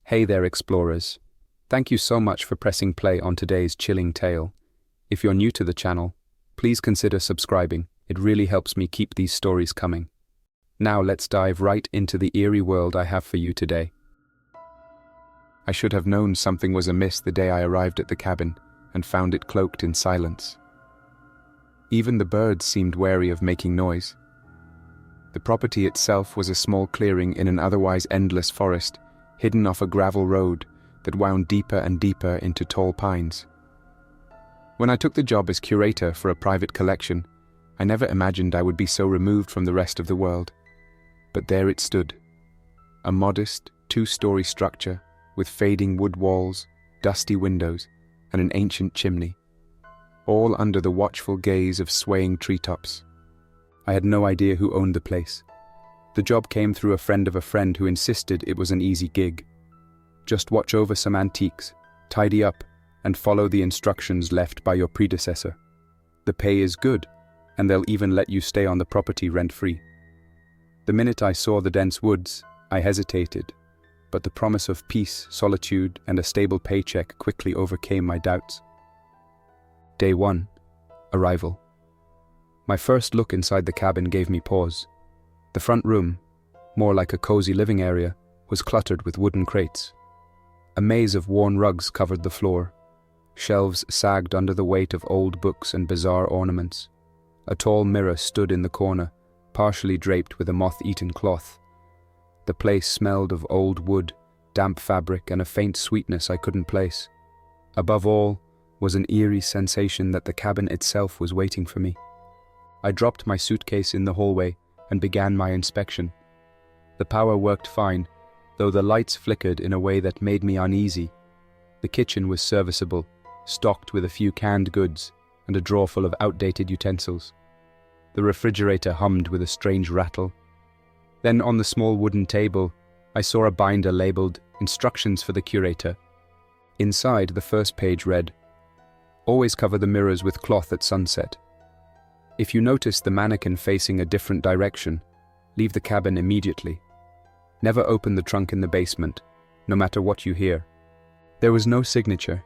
Hey there, explorers. Thank you so much for pressing play on today's chilling tale. If you're new to the channel, please consider subscribing. It really helps me keep these stories coming. Now let's dive right into the eerie world I have for you today. I should have known something was amiss the day I arrived at the cabin and found it cloaked in silence. Even the birds seemed wary of making noise. The property itself was a small clearing in an otherwise endless forest, hidden off a gravel road that wound deeper and deeper into tall pines. When I took the job as curator for a private collection, I never imagined I would be so removed from the rest of the world. But there it stood, a modest, two-story structure with fading wood walls, dusty windows, and an ancient chimney, all under the watchful gaze of swaying treetops. I had no idea who owned the place. The job came through a friend of a friend who insisted it was an easy gig. Just watch over some antiques, tidy up, and follow the instructions left by your predecessor. The pay is good, and they'll even let you stay on the property rent-free. The minute I saw the dense woods, I hesitated, but the promise of peace, solitude, and a stable paycheck quickly overcame my doubts. Day 1. Arrival. My first look inside the cabin gave me pause. The front room, more like a cozy living area, was cluttered with wooden crates. A maze of worn rugs covered the floor. Shelves sagged under the weight of old books and bizarre ornaments. A tall mirror stood in the corner, partially draped with a moth-eaten cloth. The place smelled of old wood, damp fabric, and a faint sweetness I couldn't place. Above all was an eerie sensation that the cabin itself was waiting for me. I dropped my suitcase in the hallway and began my inspection. The power worked fine, though the lights flickered in a way that made me uneasy. The kitchen was serviceable, stocked with a few canned goods and a drawer full of outdated utensils. The refrigerator hummed with a strange rattle. Then on the small wooden table, I saw a binder labeled "Instructions for the Curator." Inside, the first page read, "Always cover the mirrors with cloth at sunset. If you notice the mannequin facing a different direction, leave the cabin immediately. Never open the trunk in the basement, no matter what you hear." There was no signature,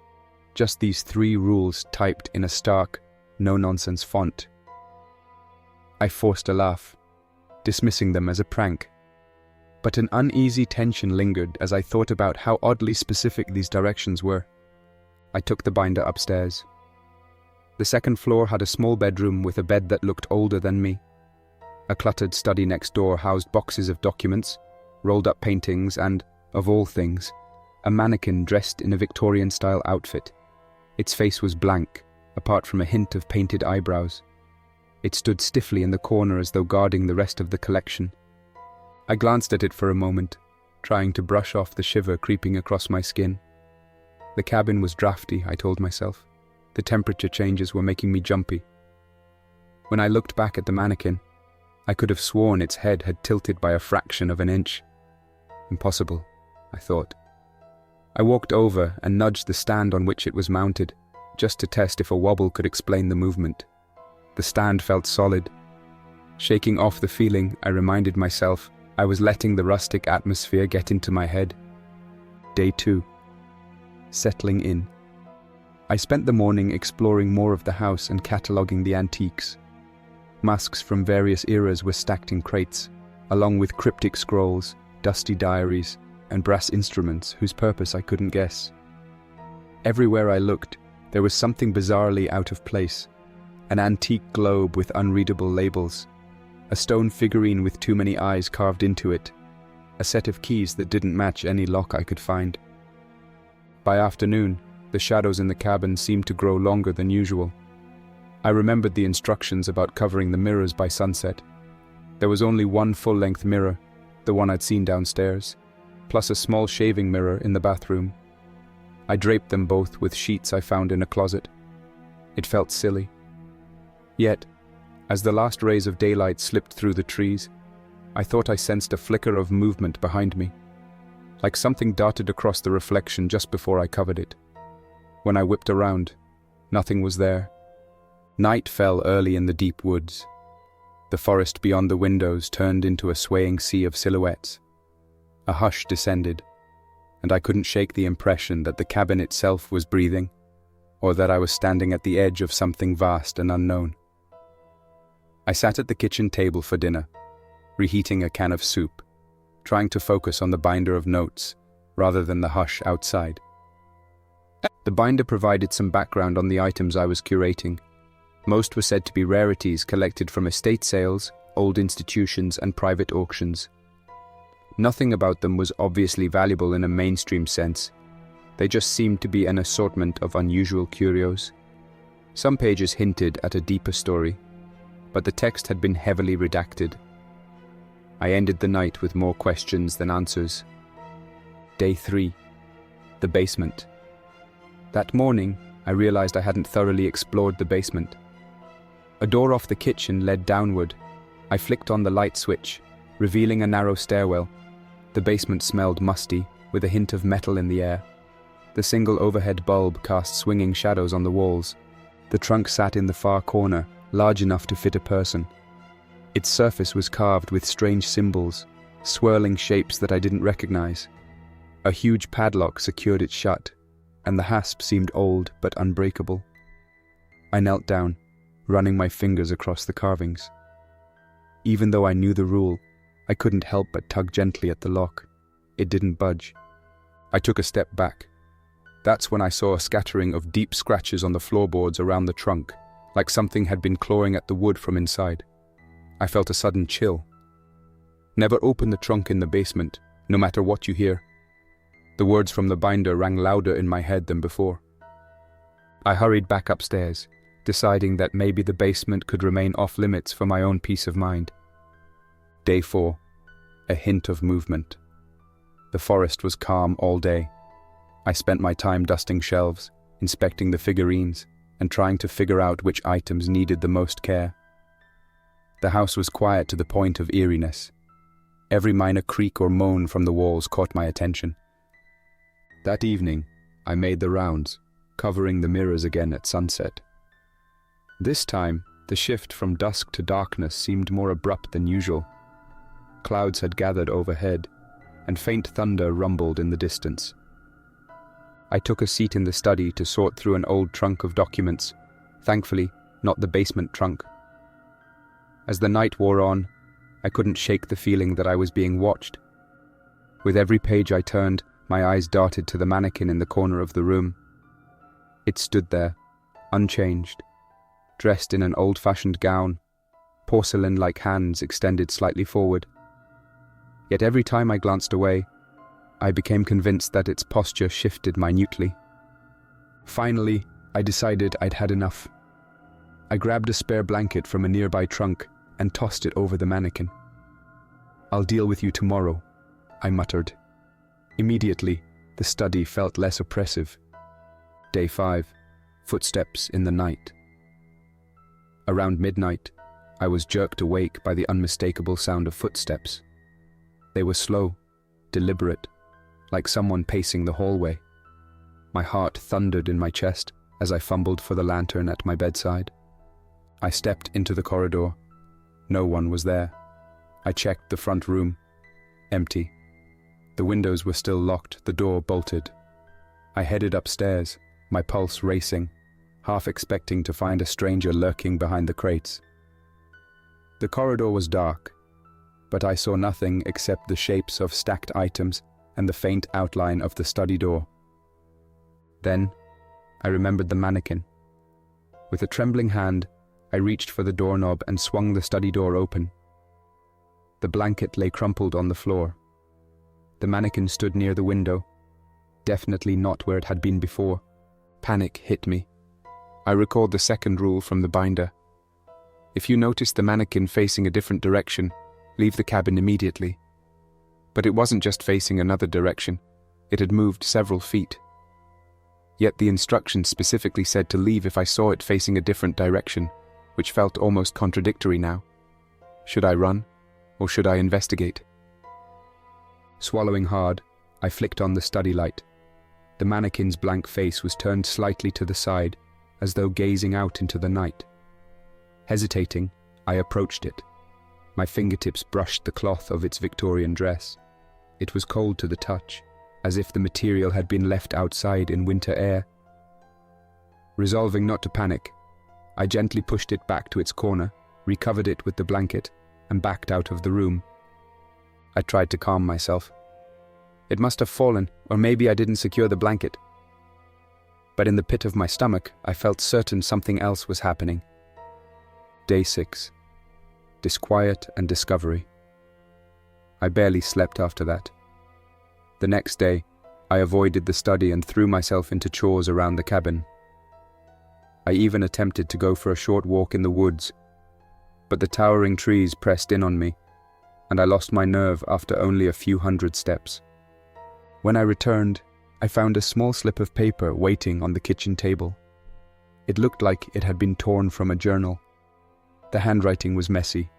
just these 3 rules typed in a stark, no-nonsense font. I forced a laugh, dismissing them as a prank. But an uneasy tension lingered as I thought about how oddly specific these directions were. I took the binder upstairs. The second floor had a small bedroom with a bed that looked older than me. A cluttered study next door housed boxes of documents, rolled-up paintings, and, of all things, a mannequin dressed in a Victorian-style outfit. Its face was blank, apart from a hint of painted eyebrows. It stood stiffly in the corner as though guarding the rest of the collection. I glanced at it for a moment, trying to brush off the shiver creeping across my skin. The cabin was drafty, I told myself. The temperature changes were making me jumpy. When I looked back at the mannequin, I could have sworn its head had tilted by a fraction of an inch. Impossible, I thought. I walked over and nudged the stand on which it was mounted, just to test if a wobble could explain the movement. The stand felt solid. Shaking off the feeling, I reminded myself I was letting the rustic atmosphere get into my head. Day 2. Settling in. I spent the morning exploring more of the house and cataloguing the antiques. Masks from various eras were stacked in crates, along with cryptic scrolls, dusty diaries, and brass instruments whose purpose I couldn't guess. Everywhere I looked, there was something bizarrely out of place. An antique globe with unreadable labels, a stone figurine with too many eyes carved into it, a set of keys that didn't match any lock I could find. By afternoon, the shadows in the cabin seemed to grow longer than usual. I remembered the instructions about covering the mirrors by sunset. There was only one full-length mirror, the one I'd seen downstairs, plus a small shaving mirror in the bathroom. I draped them both with sheets I found in a closet. It felt silly. Yet, as the last rays of daylight slipped through the trees, I thought I sensed a flicker of movement behind me, like something darted across the reflection just before I covered it. When I whipped around, nothing was there. Night fell early in the deep woods. The forest beyond the windows turned into a swaying sea of silhouettes. A hush descended, and I couldn't shake the impression that the cabin itself was breathing, or that I was standing at the edge of something vast and unknown. I sat at the kitchen table for dinner, reheating a can of soup, trying to focus on the binder of notes rather than the hush outside. The binder provided some background on the items I was curating. Most were said to be rarities collected from estate sales, old institutions, and private auctions. Nothing about them was obviously valuable in a mainstream sense. They just seemed to be an assortment of unusual curios. Some pages hinted at a deeper story, but the text had been heavily redacted. I ended the night with more questions than answers. Day 3. The basement. That morning, I realized I hadn't thoroughly explored the basement. A door off the kitchen led downward. I flicked on the light switch, revealing a narrow stairwell. The basement smelled musty, with a hint of metal in the air. The single overhead bulb cast swinging shadows on the walls. The trunk sat in the far corner, large enough to fit a person. Its surface was carved with strange symbols, swirling shapes that I didn't recognize. A huge padlock secured it shut, and the hasp seemed old but unbreakable. I knelt down, running my fingers across the carvings. Even though I knew the rule, I couldn't help but tug gently at the lock. It didn't budge. I took a step back. That's when I saw a scattering of deep scratches on the floorboards around the trunk, like something had been clawing at the wood from inside. I felt a sudden chill. Never open the trunk in the basement, no matter what you hear. The words from the binder rang louder in my head than before. I hurried back upstairs, deciding that maybe the basement could remain off-limits for my own peace of mind. Day 4. A hint of movement. The forest was calm all day. I spent my time dusting shelves, inspecting the figurines, and trying to figure out which items needed the most care. The house was quiet to the point of eeriness. Every minor creak or moan from the walls caught my attention. That evening, I made the rounds, covering the mirrors again at sunset. This time, the shift from dusk to darkness seemed more abrupt than usual. Clouds had gathered overhead, and faint thunder rumbled in the distance. I took a seat in the study to sort through an old trunk of documents, thankfully not the basement trunk. As the night wore on, I couldn't shake the feeling that I was being watched. With every page I turned, my eyes darted to the mannequin in the corner of the room. It stood there, unchanged, dressed in an old-fashioned gown, porcelain-like hands extended slightly forward. Yet every time I glanced away, I became convinced that its posture shifted minutely. Finally, I decided I'd had enough. I grabbed a spare blanket from a nearby trunk and tossed it over the mannequin. "I'll deal with you tomorrow," I muttered. Immediately, the study felt less oppressive. Day 5. Footsteps in the night. Around midnight, I was jerked awake by the unmistakable sound of footsteps. They were slow, deliberate, like someone pacing the hallway. My heart thundered in my chest as I fumbled for the lantern at my bedside. I stepped into the corridor. No one was there. I checked the front room. Empty. The windows were still locked, the door bolted. I headed upstairs, my pulse racing, half expecting to find a stranger lurking behind the crates. The corridor was dark, but I saw nothing except the shapes of stacked items and the faint outline of the study door. Then, I remembered the mannequin. With a trembling hand, I reached for the doorknob and swung the study door open. The blanket lay crumpled on the floor. The mannequin stood near the window, definitely not where it had been before. Panic hit me. I recalled the second rule from the binder. If you notice the mannequin facing a different direction, leave the cabin immediately. But it wasn't just facing another direction, it had moved several feet. Yet the instructions specifically said to leave if I saw it facing a different direction, which felt almost contradictory now. Should I run, or should I investigate? Swallowing hard, I flicked on the study light. The mannequin's blank face was turned slightly to the side, as though gazing out into the night. Hesitating, I approached it. My fingertips brushed the cloth of its Victorian dress. It was cold to the touch, as if the material had been left outside in winter air. Resolving not to panic, I gently pushed it back to its corner, recovered it with the blanket, and backed out of the room. I tried to calm myself. It must have fallen, or maybe I didn't secure the blanket. But in the pit of my stomach, I felt certain something else was happening. Day 6. Disquiet and discovery. I barely slept after that. The next day, I avoided the study and threw myself into chores around the cabin. I even attempted to go for a short walk in the woods, but the towering trees pressed in on me, and I lost my nerve after only a few hundred steps. When I returned, I found a small slip of paper waiting on the kitchen table. It looked like it had been torn from a journal. The handwriting was messy.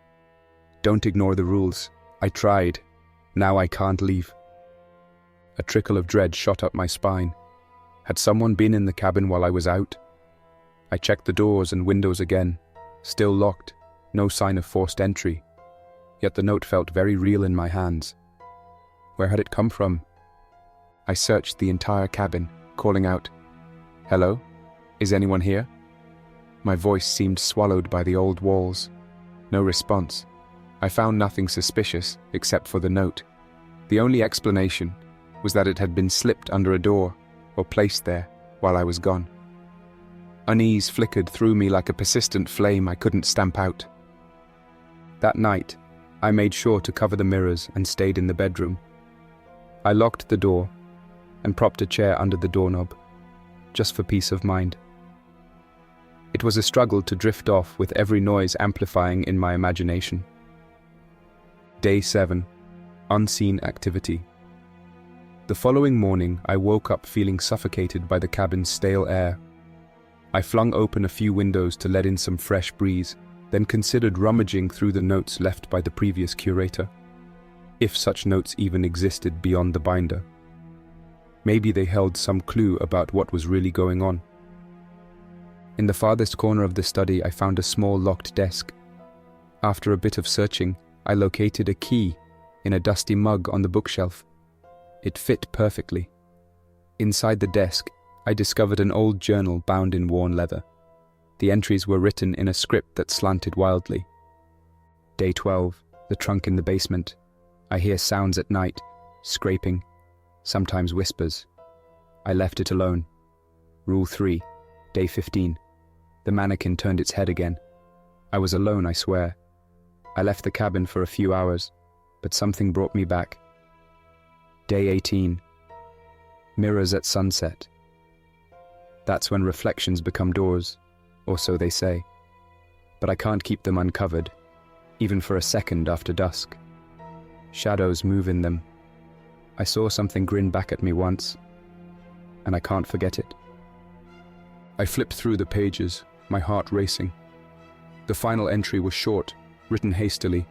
"Don't ignore the rules. I tried. Now I can't leave." A trickle of dread shot up my spine. Had someone been in the cabin while I was out? I checked the doors and windows again. Still locked. No sign of forced entry. Yet the note felt very real in my hands. Where had it come from? I searched the entire cabin, calling out, "Hello? Is anyone here?" My voice seemed swallowed by the old walls. No response. I found nothing suspicious except for the note. The only explanation was that it had been slipped under a door or placed there while I was gone. Unease flickered through me like a persistent flame I couldn't stamp out. That night, I made sure to cover the mirrors and stayed in the bedroom. I locked the door and propped a chair under the doorknob, just for peace of mind. It was a struggle to drift off with every noise amplifying in my imagination. Day 7. Unseen activity. The following morning, I woke up feeling suffocated by the cabin's stale air. I flung open a few windows to let in some fresh breeze, then considered rummaging through the notes left by the previous curator, if such notes even existed beyond the binder. Maybe they held some clue about what was really going on. In the farthest corner of the study, I found a small locked desk. After a bit of searching, I located a key in a dusty mug on the bookshelf. It fit perfectly. Inside the desk, I discovered an old journal bound in worn leather. The entries were written in a script that slanted wildly. Day 12, the trunk in the basement. I hear sounds at night, scraping, sometimes whispers. I left it alone. Rule 3, Day 15. The mannequin turned its head again. I was alone, I swear. I left the cabin for a few hours, but something brought me back. Day 18. Mirrors at sunset. That's when reflections become doors, or so they say. But I can't keep them uncovered, even for a second after dusk. Shadows move in them. I saw something grin back at me once, and I can't forget it. I flipped through the pages, my heart racing. The final entry was short, written hastily.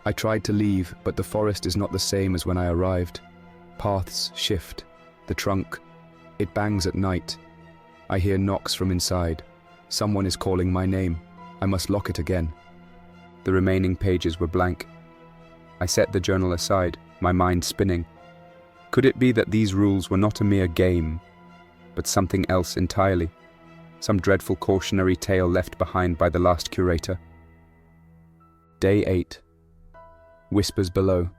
I tried to leave, but the forest is not the same as when I arrived. Paths shift. The trunk. It bangs at night. I hear knocks from inside. Someone is calling my name. I must lock it again. The remaining pages were blank. I set the journal aside, my mind spinning. Could it be that these rules were not a mere game, but something else entirely? Some dreadful cautionary tale left behind by the last curator. Day 8. Whispers below.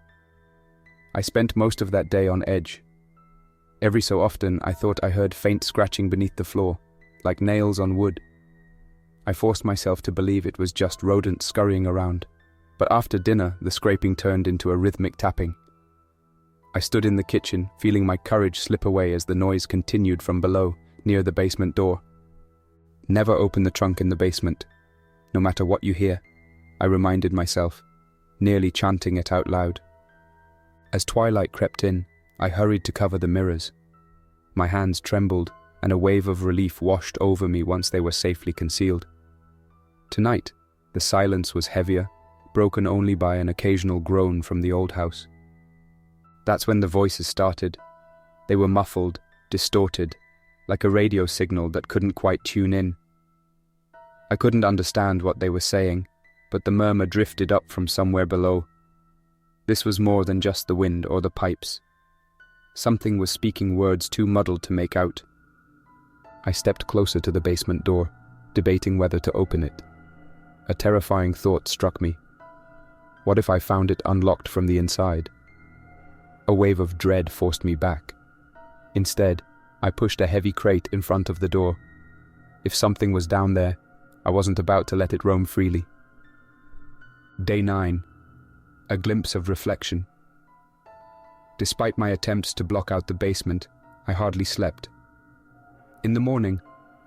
I spent most of that day on edge. Every so often, I thought I heard faint scratching beneath the floor, like nails on wood. I forced myself to believe it was just rodents scurrying around, but after dinner, the scraping turned into a rhythmic tapping. I stood in the kitchen, feeling my courage slip away as the noise continued from below, near the basement door. Never open the trunk in the basement, no matter what you hear, I reminded myself, nearly chanting it out loud. As twilight crept in, I hurried to cover the mirrors. My hands trembled, and a wave of relief washed over me once they were safely concealed. Tonight, the silence was heavier, broken only by an occasional groan from the old house. That's when the voices started. They were muffled, distorted, like a radio signal that couldn't quite tune in. I couldn't understand what they were saying, but the murmur drifted up from somewhere below. This was more than just the wind or the pipes. Something was speaking words too muddled to make out. I stepped closer to the basement door, debating whether to open it. A terrifying thought struck me. What if I found it unlocked from the inside? A wave of dread forced me back. Instead, I pushed a heavy crate in front of the door. If something was down there, I wasn't about to let it roam freely. Day 9. A glimpse of reflection. Despite my attempts to block out the basement, I hardly slept. In the morning,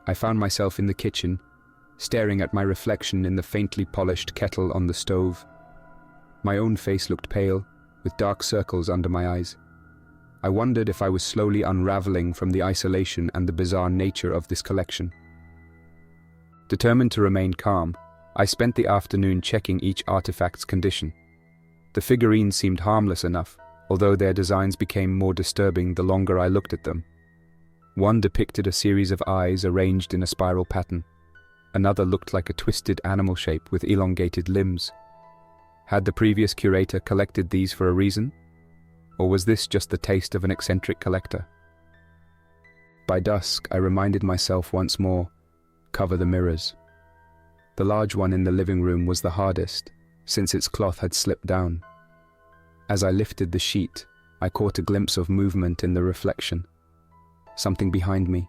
I found myself in the kitchen, staring at my reflection in the faintly polished kettle on the stove. My own face looked pale, with dark circles under my eyes. I wondered if I was slowly unraveling from the isolation and the bizarre nature of this collection. Determined to remain calm, I spent the afternoon checking each artifact's condition. The figurines seemed harmless enough, although their designs became more disturbing the longer I looked at them. One depicted a series of eyes arranged in a spiral pattern. Another looked like a twisted animal shape with elongated limbs. Had the previous curator collected these for a reason? Or was this just the taste of an eccentric collector? By dusk, I reminded myself once more, cover the mirrors. The large one in the living room was the hardest, since its cloth had slipped down. As I lifted the sheet, I caught a glimpse of movement in the reflection. Something behind me,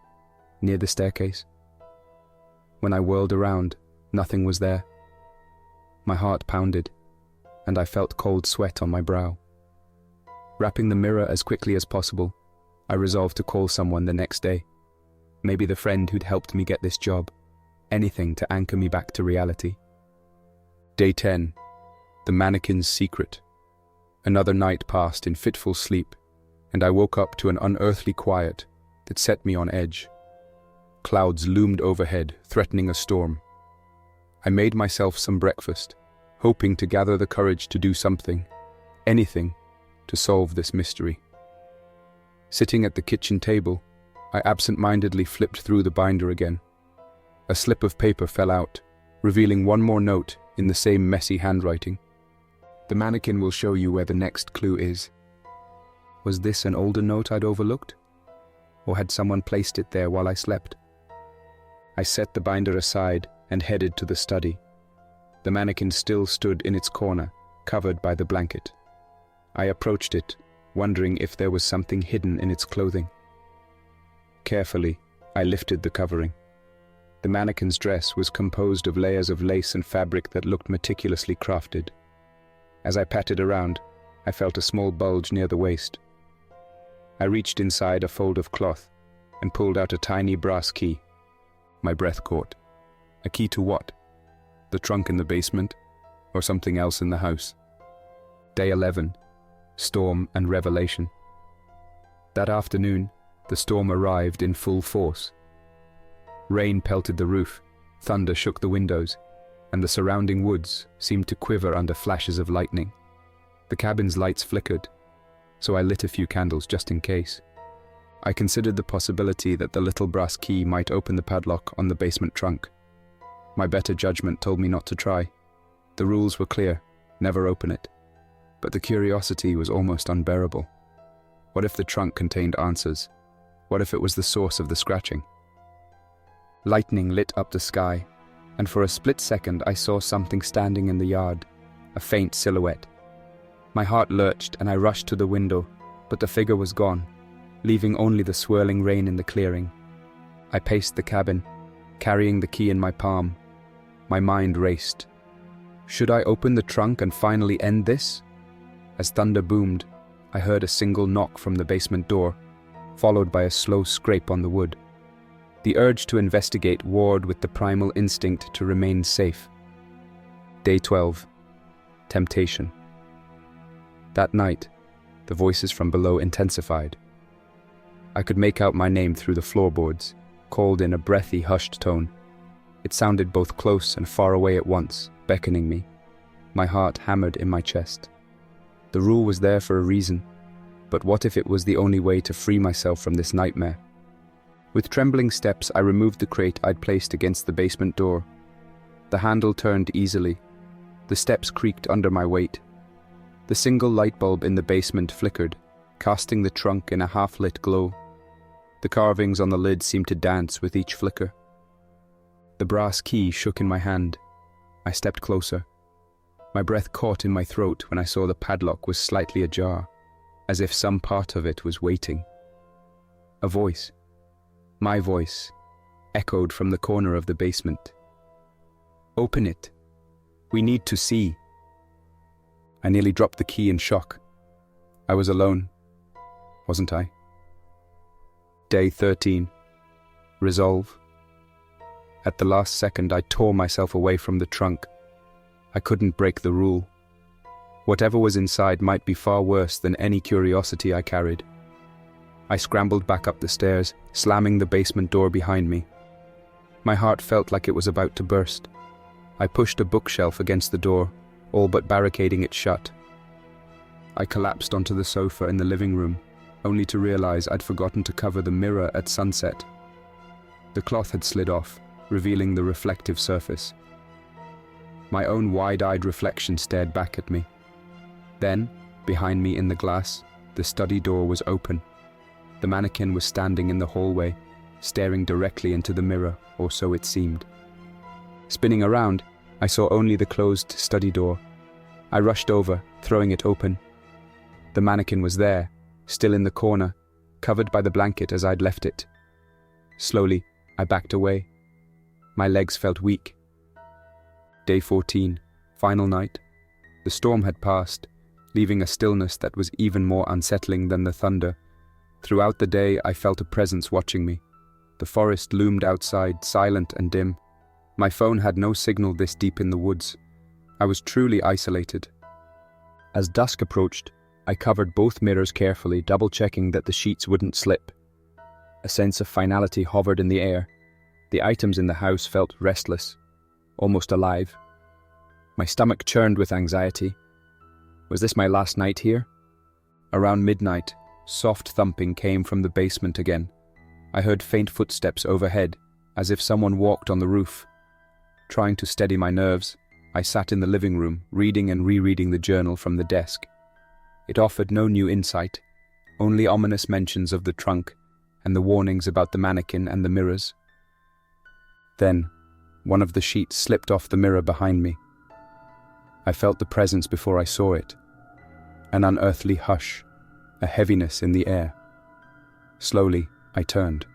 near the staircase. When I whirled around, nothing was there. My heart pounded, and I felt cold sweat on my brow. Wrapping the mirror as quickly as possible, I resolved to call someone the next day. Maybe the friend who'd helped me get this job. Anything to anchor me back to reality. Day 10. The mannequin's secret. Another night passed in fitful sleep, and I woke up to an unearthly quiet that set me on edge. Clouds loomed overhead, threatening a storm. I made myself some breakfast, hoping to gather the courage to do something, anything, to solve this mystery. Sitting at the kitchen table, I absent-mindedly flipped through the binder again. A slip of paper fell out, revealing one more note in the same messy handwriting. The mannequin will show you where the next clue is. Was this an older note I'd overlooked? Or had someone placed it there while I slept? I set the binder aside and headed to the study. The mannequin still stood in its corner, covered by the blanket. I approached it, wondering if there was something hidden in its clothing. Carefully, I lifted the covering. The mannequin's dress was composed of layers of lace and fabric that looked meticulously crafted. As I patted around, I felt a small bulge near the waist. I reached inside a fold of cloth and pulled out a tiny brass key. My breath caught. A key to what? The trunk in the basement, or something else in the house? Day 11. Storm and revelation. That afternoon, the storm arrived in full force. Rain pelted the roof, thunder shook the windows, and the surrounding woods seemed to quiver under flashes of lightning. The cabin's lights flickered, so I lit a few candles just in case. I considered the possibility that the little brass key might open the padlock on the basement trunk. My better judgment told me not to try. The rules were clear, never open it. But the curiosity was almost unbearable. What if the trunk contained answers? What if it was the source of the scratching? Lightning lit up the sky, and for a split second I saw something standing in the yard, a faint silhouette. My heart lurched and I rushed to the window, but the figure was gone, leaving only the swirling rain in the clearing. I paced the cabin, carrying the key in my palm. My mind raced. Should I open the trunk and finally end this? As thunder boomed, I heard a single knock from the basement door, followed by a slow scrape on the wood. The urge to investigate warred with the primal instinct to remain safe. Day 12. Temptation. That night, the voices from below intensified. I could make out my name through the floorboards, called in a breathy, hushed tone. It sounded both close and far away at once, beckoning me. My heart hammered in my chest. The rule was there for a reason, but what if it was the only way to free myself from this nightmare? With trembling steps, I removed the crate I'd placed against the basement door. The handle turned easily. The steps creaked under my weight. The single light bulb in the basement flickered, casting the trunk in a half-lit glow. The carvings on the lid seemed to dance with each flicker. The brass key shook in my hand. I stepped closer. My breath caught in my throat when I saw the padlock was slightly ajar, as if some part of it was waiting. A voice, my voice, echoed from the corner of the basement. "Open it. We need to see." I nearly dropped the key in shock. I was alone, wasn't I? Day 13. Resolve. At the last second, I tore myself away from the trunk. I couldn't break the rule. Whatever was inside might be far worse than any curiosity I carried. I scrambled back up the stairs, slamming the basement door behind me. My heart felt like it was about to burst. I pushed a bookshelf against the door, all but barricading it shut. I collapsed onto the sofa in the living room, only to realize I'd forgotten to cover the mirror at sunset. The cloth had slid off, revealing the reflective surface. My own wide-eyed reflection stared back at me. Then, behind me in the glass, the study door was open. The mannequin was standing in the hallway, staring directly into the mirror, or so it seemed. Spinning around, I saw only the closed study door. I rushed over, throwing it open. The mannequin was there, still in the corner, covered by the blanket as I'd left it. Slowly, I backed away. My legs felt weak. Day 14, final night. The storm had passed, leaving a stillness that was even more unsettling than the thunder. Throughout the day, I felt a presence watching me. The forest loomed outside, silent and dim. My phone had no signal this deep in the woods. I was truly isolated. As dusk approached, I covered both mirrors carefully, double-checking that the sheets wouldn't slip. A sense of finality hovered in the air. The items in the house felt restless, almost alive. My stomach churned with anxiety. Was this my last night here? Around midnight, soft thumping came from the basement again. I heard faint footsteps overhead, as if someone walked on the roof. Trying to steady my nerves, I sat in the living room, reading and rereading the journal from the desk. It offered no new insight, only ominous mentions of the trunk and the warnings about the mannequin and the mirrors. Then, one of the sheets slipped off the mirror behind me. I felt the presence before I saw it. An unearthly hush, a heaviness in the air. Slowly, I turned.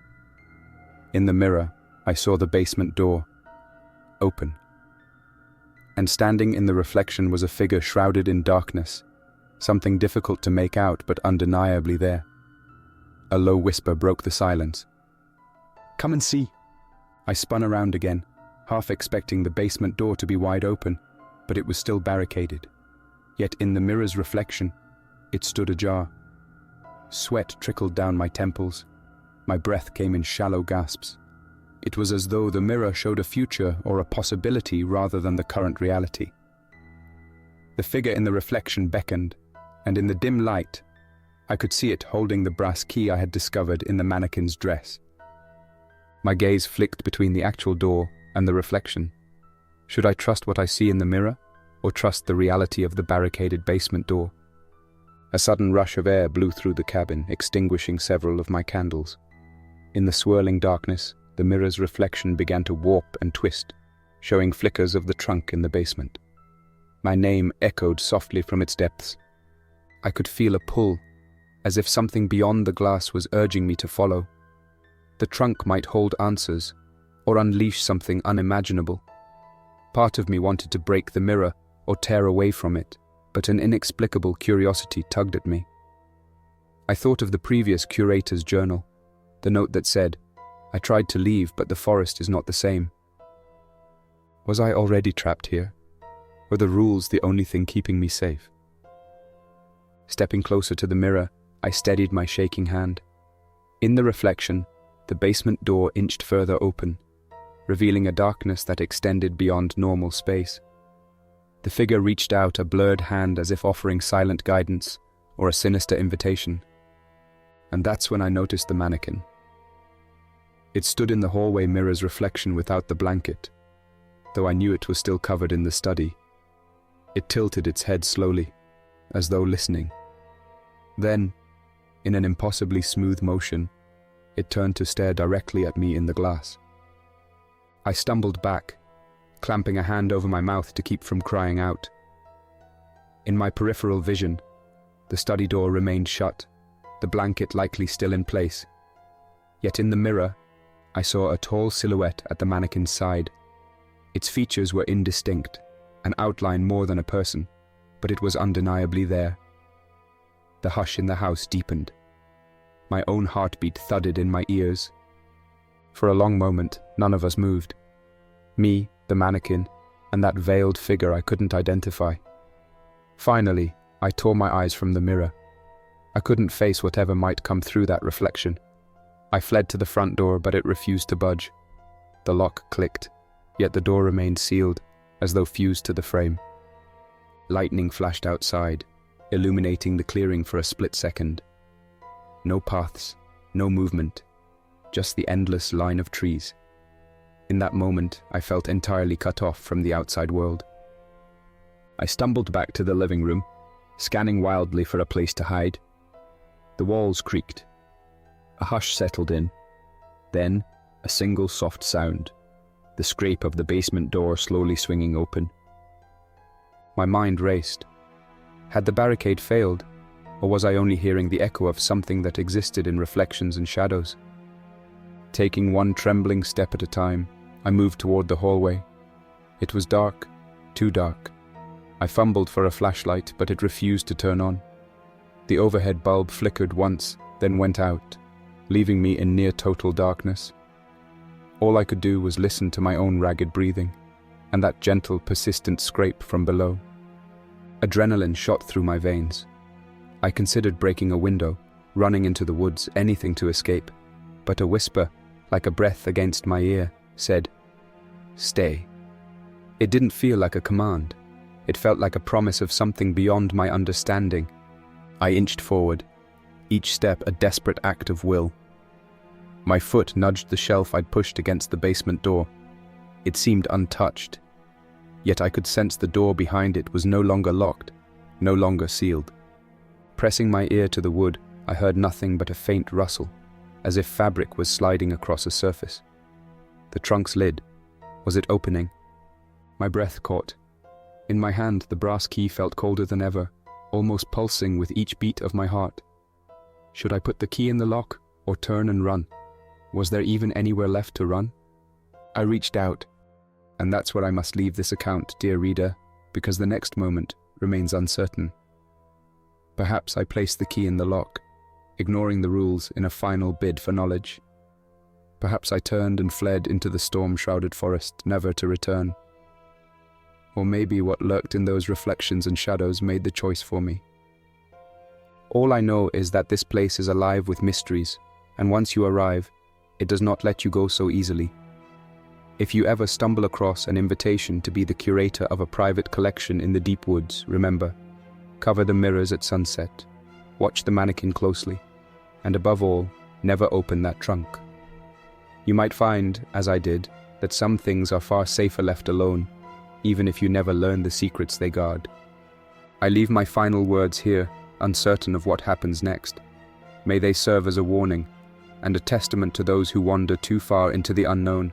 In the mirror, I saw the basement door, open. And standing in the reflection was a figure shrouded in darkness, something difficult to make out but undeniably there. A low whisper broke the silence. "Come and see." I spun around again, half expecting the basement door to be wide open, but it was still barricaded. Yet in the mirror's reflection, it stood ajar. Sweat trickled down my temples. My breath came in shallow gasps. It was as though the mirror showed a future or a possibility rather than the current reality. The figure in the reflection beckoned, and in the dim light, I could see it holding the brass key I had discovered in the mannequin's dress. My gaze flicked between the actual door and the reflection. Should I trust what I see in the mirror, or trust the reality of the barricaded basement door? A sudden rush of air blew through the cabin, extinguishing several of my candles. In the swirling darkness, the mirror's reflection began to warp and twist, showing flickers of the trunk in the basement. My name echoed softly from its depths. I could feel a pull, as if something beyond the glass was urging me to follow. The trunk might hold answers, or unleash something unimaginable. Part of me wanted to break the mirror or tear away from it, but an inexplicable curiosity tugged at me. I thought of the previous curator's journal, the note that said, "I tried to leave, but the forest is not the same." Was I already trapped here? Were the rules the only thing keeping me safe? Stepping closer to the mirror, I steadied my shaking hand. In the reflection, the basement door inched further open, revealing a darkness that extended beyond normal space. The figure reached out a blurred hand as if offering silent guidance or a sinister invitation. And that's when I noticed the mannequin. It stood in the hallway mirror's reflection without the blanket, though I knew it was still covered in the study. It tilted its head slowly, as though listening. Then, In an impossibly smooth motion, it turned to stare directly at me in the glass. I stumbled back, clamping a hand over my mouth to keep from crying out. In my peripheral vision, the study door remained shut, the blanket likely still in place. Yet in the mirror, I saw a tall silhouette at the mannequin's side. Its features were indistinct, an outline more than a person, but it was undeniably there. The hush in the house deepened. My own heartbeat thudded in my ears. For a long moment, none of us moved. Me, the mannequin, and that veiled figure I couldn't identify. Finally, I tore my eyes from the mirror. I couldn't face whatever might come through that reflection. I fled to the front door, but it refused to budge. The lock clicked, yet the door remained sealed, as though fused to the frame. Lightning flashed outside, illuminating the clearing for a split second. No paths, no movement, just the endless line of trees. In that moment, I felt entirely cut off from the outside world. I stumbled back to the living room, scanning wildly for a place to hide. The walls creaked. A hush settled in. Then, a single soft sound, the scrape of the basement door slowly swinging open. My mind raced. Had the barricade failed, or was I only hearing the echo of something that existed in reflections and shadows? Taking one trembling step at a time, I moved toward the hallway. It was dark, too dark. I fumbled for a flashlight, but it refused to turn on. The overhead bulb flickered once, then went out, leaving me in near total darkness. All I could do was listen to my own ragged breathing, and that gentle, persistent scrape from below. Adrenaline shot through my veins. I considered breaking a window, running into the woods, anything to escape, but a whisper, like a breath against my ear, said, "Stay." It didn't feel like a command. It felt like a promise of something beyond my understanding. I inched forward, each step a desperate act of will. My foot nudged the shelf I'd pushed against the basement door. It seemed untouched, yet I could sense the door behind it was no longer locked, no longer sealed. Pressing my ear to the wood, I heard nothing but a faint rustle, as if fabric was sliding across a surface. The trunk's lid. Was it opening? My breath caught. In my hand, the brass key felt colder than ever, almost pulsing with each beat of my heart. Should I put the key in the lock, or turn and run? Was there even anywhere left to run? I reached out, and that's where I must leave this account, dear reader, because the next moment remains uncertain. Perhaps I placed the key in the lock, ignoring the rules in a final bid for knowledge. Perhaps I turned and fled into the storm-shrouded forest, never to return. Or maybe what lurked in those reflections and shadows made the choice for me. All I know is that this place is alive with mysteries, and once you arrive, it does not let you go so easily. If you ever stumble across an invitation to be the curator of a private collection in the deep woods, remember, cover the mirrors at sunset, watch the mannequin closely, and above all, never open that trunk. You might find, as I did, that some things are far safer left alone, even if you never learn the secrets they guard. I leave my final words here, uncertain of what happens next. May they serve as a warning, and a testament to those who wander too far into the unknown.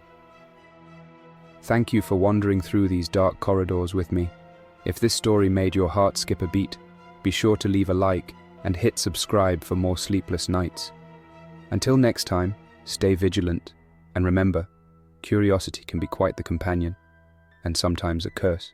Thank you for wandering through these dark corridors with me. If this story made your heart skip a beat, be sure to leave a like and hit subscribe for more sleepless nights. Until next time, stay vigilant, and remember, curiosity can be quite the companion, and sometimes a curse.